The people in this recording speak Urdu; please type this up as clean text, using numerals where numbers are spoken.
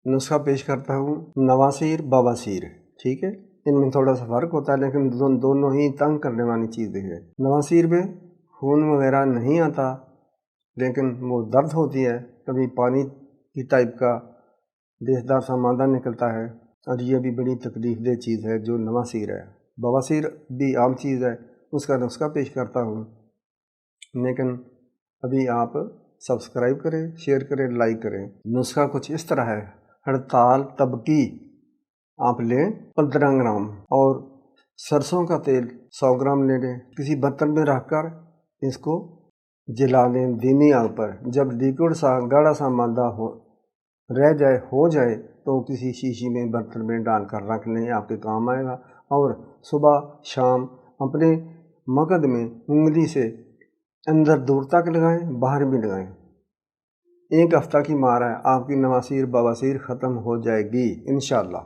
نسخہ پیش کرتا ہوں نواسیر بواسیر، ٹھیک ہے، ان میں تھوڑا سا فرق ہوتا ہے لیکن دونوں ہی تنگ کرنے والی چیزیں ہیں۔ نواسیر میں خون وغیرہ نہیں آتا لیکن وہ درد ہوتی ہے، کبھی پانی کی ٹائپ کا دیسدار سا مادہ نکلتا ہے، اور یہ بھی بڑی تکلیف دہ چیز ہے جو نواسیر ہے۔ بواسیر بھی عام چیز ہے، اس کا نسخہ پیش کرتا ہوں، لیکن ابھی آپ سبسکرائب کریں، شیئر کریں، لائک کریں۔ نسخہ کچھ اس طرح ہے، ہڑتال تبکی آپ لیں 15 گرام، اور سرسوں کا تیل 100 گرام لے لیں، کسی برتن میں رکھ کر اس کو جلا لیں دھیمی آنچ پر۔ جب لیکوڈ سا گاڑھا سا مادہ ہو جائے تو کسی شیشی میں برتن میں ڈال کر رکھ لیں، آپ کے کام آئے گا۔ اور صبح شام اپنے مقد میں انگلی سے اندر دور تک لگائیں، باہر بھی لگائیں۔ 1 ہفتہ کی مار ہے، آپ کی نواسیر بواسیر ختم ہو جائے گی انشاءاللہ۔